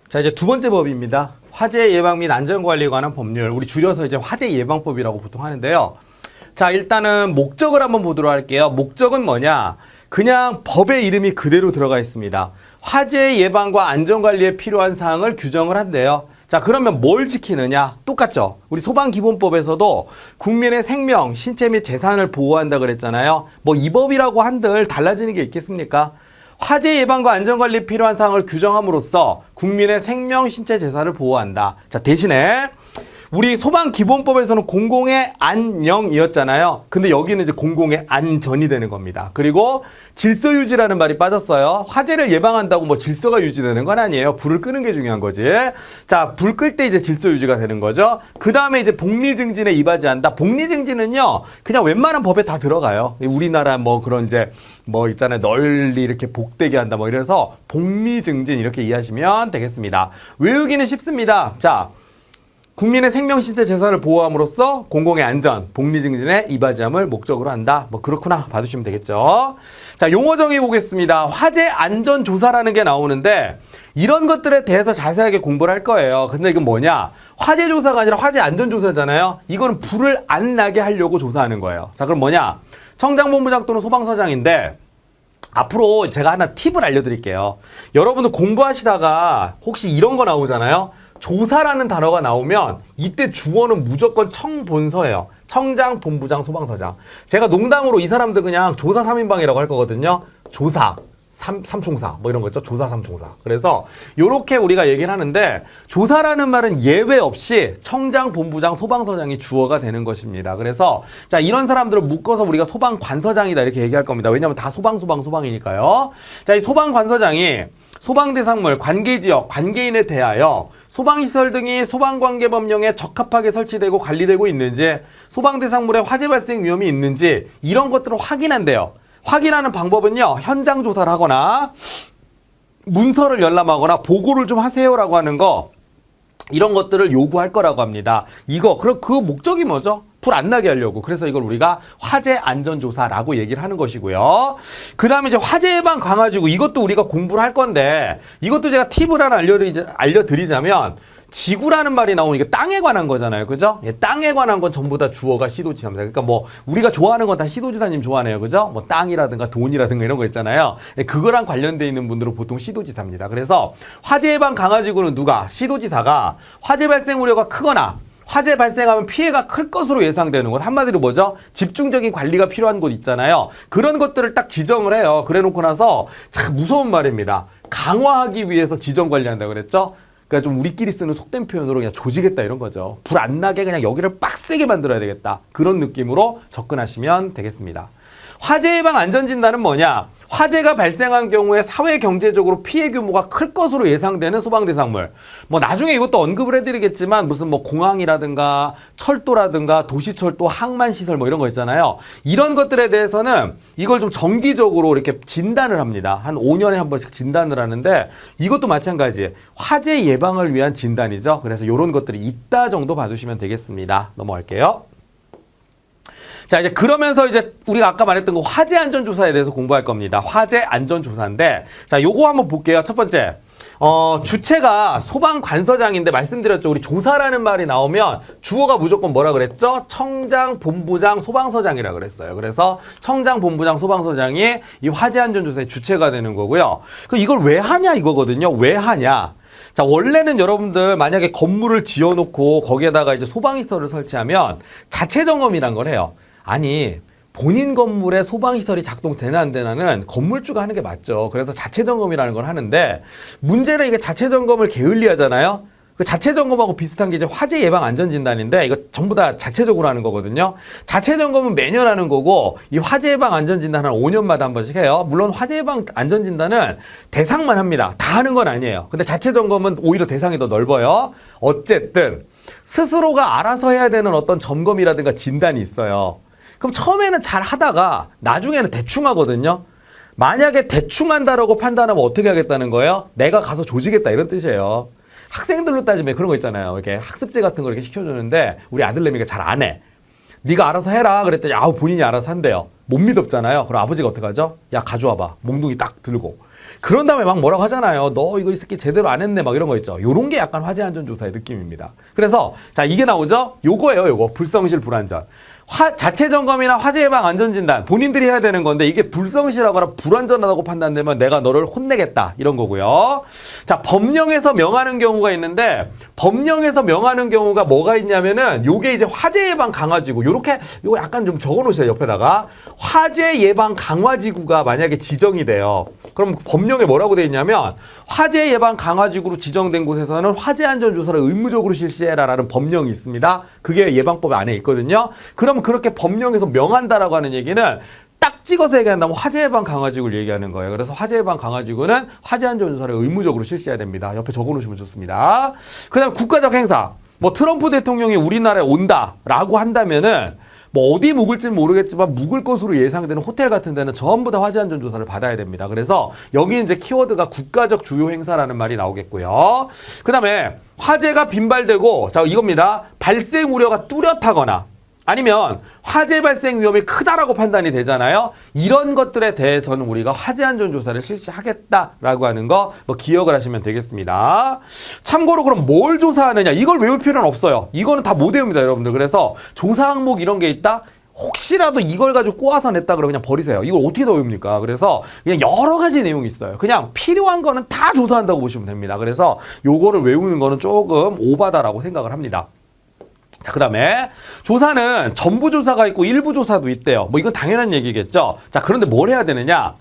자, 이제 두 번째 법입니다. 화재 예방 및 안전관리에 관한 법률. 우리 줄여서 이제 화재 예방법이라고 보통 하는데요. 자, 일단은 목적을 한번 보도록 할게요. 목적은 뭐냐? 그냥 법의 이름이 그대로 들어가 있습니다. 화재 예방과 안전관리에 필요한 사항을 규정을 한대요. 자, 그러면 뭘 지키느냐? 똑같죠. 우리 소방기본법에서도 국민의 생명, 신체 및 재산을 보호한다 그랬잖아요. 뭐 이 법이라고 한들 달라지는 게 있겠습니까? 화재 예방과 안전관리에 필요한 사항을 규정함으로써 국민의 생명, 신체, 재산을 보호한다. 자, 대신에 우리 소방기본법에서는 공공의 안녕이었잖아요. 근데 여기는 이제 공공의 안전이 되는 겁니다. 그리고 질서유지라는 말이 빠졌어요. 화재를 예방한다고 뭐 질서가 유지되는 건 아니에요. 불을 끄는 게 중요한 거지. 자, 불 끌 때 이제 질서유지가 되는 거죠. 그 다음에 이제 복리증진에 이바지한다. 복리증진은요, 그냥 웬만한 법에 다 들어가요. 우리나라 뭐 그런 이제 뭐 있잖아요. 널리 이렇게 복되게 한다. 뭐 이래서 복리증진 이렇게 이해하시면 되겠습니다. 외우기는 쉽습니다. 자, 국민의 생명, 신체, 재산을 보호함으로써 공공의 안전, 복리증진에 이바지함을 목적으로 한다. 뭐 그렇구나 봐주시면 되겠죠. 자, 용어 정의 보겠습니다. 화재 안전조사라는 게 나오는데 이런 것들에 대해서 자세하게 공부를 할 거예요. 근데 이건 뭐냐? 화재 조사가 아니라 화재 안전조사잖아요. 이거는 불을 안 나게 하려고 조사하는 거예요. 자, 그럼 뭐냐? 청장본부장 또는 소방서장인데 앞으로 제가 하나 팁을 알려드릴게요. 여러분들 공부하시다가 혹시 이런 거 나오잖아요. 조사라는 단어가 나오면 이때 주어는 무조건 청본서예요. 청장, 본부장, 소방서장. 제가 농담으로 이 사람들 그냥 조사 3인방이라고 할 거거든요. 조사, 삼총사 뭐 이런 거 있죠. 조사, 삼총사. 그래서 요렇게 우리가 얘기를 하는데 조사라는 말은 예외 없이 청장, 본부장, 소방서장이 주어가 되는 것입니다. 그래서 자, 이런 사람들을 묶어서 우리가 소방관서장이다 이렇게 얘기할 겁니다. 왜냐하면 다 소방이니까요. 자, 이 소방관서장이 소방대상물, 관계지역, 관계인에 대하여 소방시설 등이 소방관계법령에 적합하게 설치되고 관리되고 있는지, 소방대상물에 화재 발생 위험이 있는지 이런 것들을 확인한대요. 확인하는 방법은요, 현장 조사를 하거나 문서를 열람하거나 보고를 좀 하세요라고 하는 거, 이런 것들을 요구할 거라고 합니다. 그럼 그 목적이 뭐죠? 불 안 나게 하려고. 그래서 이걸 우리가 화재 안전조사라고 얘기를 하는 것이고요. 그 다음에 이제 화재 예방 강화지구, 이것도 우리가 공부를 할 건데 이것도 제가 팁을 하나 알려드리자면 지구라는 말이 나오니까 땅에 관한 거잖아요. 그죠? 예, 땅에 관한 건 전부 다 주어가 시도지사입니다. 그러니까 뭐 우리가 좋아하는 건 다 시도지사님 좋아하네요. 그죠? 뭐 땅이라든가 돈이라든가 이런 거 있잖아요. 예, 그거랑 관련돼 있는 분들은 보통 시도지사입니다. 그래서 화재 예방 강화지구는 누가? 시도지사가 화재 발생 우려가 크거나 화재 발생하면 피해가 클 것으로 예상되는 곳, 한마디로 뭐죠? 집중적인 관리가 필요한 곳 있잖아요. 그런 것들을 딱 지정을 해요. 그래 놓고 나서 참 무서운 말입니다. 강화하기 위해서 지정 관리한다고 그랬죠? 그러니까 좀 우리끼리 쓰는 속된 표현으로 그냥 조지겠다 이런 거죠. 불 안 나게 그냥 여기를 빡세게 만들어야 되겠다. 그런 느낌으로 접근하시면 되겠습니다. 화재 예방 안전진단은 뭐냐? 화재가 발생한 경우에 사회 경제적으로 피해 규모가 클 것으로 예상되는 소방대상물. 뭐 나중에 이것도 언급을 해드리겠지만 무슨 뭐 공항이라든가 철도라든가 도시철도, 항만시설 뭐 이런 거 있잖아요. 이런 것들에 대해서는 이걸 좀 정기적으로 이렇게 진단을 합니다. 한 5년에 한 번씩 진단을 하는데 이것도 마찬가지. 화재 예방을 위한 진단이죠. 그래서 이런 것들이 있다 정도 봐주시면 되겠습니다. 넘어갈게요. 자, 이제 그러면서 이제 우리가 아까 말했던 거 화재 안전조사에 대해서 공부할 겁니다. 화재 안전조사인데, 자, 요거 한번 볼게요. 첫 번째. 주체가 소방관서장인데 말씀드렸죠. 우리 조사라는 말이 나오면 주어가 무조건 뭐라 그랬죠? 청장, 본부장, 소방서장이라 그랬어요. 그래서 청장, 본부장, 소방서장이 이 화재 안전조사의 주체가 되는 거고요. 그럼 이걸 왜 하냐 이거거든요. 왜 하냐? 자, 원래는 여러분들 만약에 건물을 지어놓고 거기에다가 이제 소방시설을 설치하면 자체 점검이란 걸 해요. 아니, 본인 건물에 소방시설이 작동되나 안 되나는 건물주가 하는 게 맞죠. 그래서 자체 점검이라는 걸 하는데 문제는 이게 자체 점검을 게을리하잖아요. 그 자체 점검하고 비슷한 게 이제 화재 예방 안전진단인데 이거 전부 다 자체적으로 하는 거거든요. 자체 점검은 매년 하는 거고 이 화재 예방 안전진단은 5년마다 한 번씩 해요. 물론 화재 예방 안전진단은 대상만 합니다. 다 하는 건 아니에요. 근데 자체 점검은 오히려 대상이 더 넓어요. 어쨌든 스스로가 알아서 해야 되는 어떤 점검이라든가 진단이 있어요. 그럼 처음에는 잘 하다가 나중에는 대충 하거든요. 만약에 대충 한다라고 판단하면 어떻게 하겠다는 거예요? 내가 가서 조지겠다 이런 뜻이에요. 학생들로 따지면 그런 거 있잖아요. 이렇게 학습제 같은 거 이렇게 시켜주는데 우리 아들내미가 잘 안 해. 네가 알아서 해라 그랬더니 본인이 알아서 한대요. 못 믿었잖아요. 그럼 아버지가 어떡하죠? 야, 가져와봐. 몽둥이 딱 들고. 그런 다음에 막 뭐라고 하잖아요. 너 이거 이 새끼 제대로 안 했네 막 이런 거 있죠. 요런 게 약간 화재 안전 조사의 느낌입니다. 그래서 자 이게 나오죠. 요거예요. 요거 불성실 불안전. 자체 점검이나 화재 예방 안전 진단 본인들이 해야 되는 건데 이게 불성실하거나 불안전하다고 판단되면 내가 너를 혼내겠다 이런 거고요. 자 법령에서 명하는 경우가 있는데 법령에서 명하는 경우가 뭐가 있냐면은 요게 이제 화재 예방 강화지구 요렇게 요거 약간 좀 적어 놓으세요. 옆에다가 화재 예방 강화지구가 만약에 지정이 돼요. 그럼 법령에 뭐라고 돼 있냐면 화재 예방 강화지구로 지정된 곳에서는 화재 안전 조사를 의무적으로 실시해라라는 법령이 있습니다. 그게 예방법 안에 있거든요. 그럼 그렇게 법령에서 명한다라고 하는 얘기는 딱 찍어서 얘기한다면 화재 예방 강화지구를 얘기하는 거예요. 그래서 화재 예방 강화지구는 화재 안전 조사를 의무적으로 실시해야 됩니다. 옆에 적어 놓으시면 좋습니다. 그다음 국가적 행사. 뭐 트럼프 대통령이 우리나라에 온다라고 한다면은 뭐 어디 묵을지는 모르겠지만 묵을 것으로 예상되는 호텔 같은 데는 전부 다 화재 안전 조사를 받아야 됩니다. 그래서 여기 이제 키워드가 국가적 주요 행사라는 말이 나오겠고요. 그다음에 화재가 빈발되고 자 이겁니다. 발생 우려가 뚜렷하거나 아니면 화재 발생 위험이 크다라고 판단이 되잖아요. 이런 것들에 대해서는 우리가 화재 안전 조사를 실시하겠다라고 하는 거 뭐 기억을 하시면 되겠습니다. 참고로 그럼 뭘 조사하느냐 이걸 외울 필요는 없어요. 이거는 다 못 외웁니다, 여러분들. 그래서 조사 항목 이런 게 있다. 혹시라도 이걸 가지고 꼬아서 냈다 그러면 그냥 버리세요. 이걸 어떻게 더 외웁니까? 그래서 그냥 여러 가지 내용이 있어요. 그냥 필요한 거는 다 조사한다고 보시면 됩니다. 그래서 요거를 외우는 거는 조금 오바다라고 생각을 합니다. 자, 그 다음에 조사는 전부 조사가 있고 일부 조사도 있대요. 뭐 이건 당연한 얘기겠죠. 자, 그런데 뭘 해야 되느냐?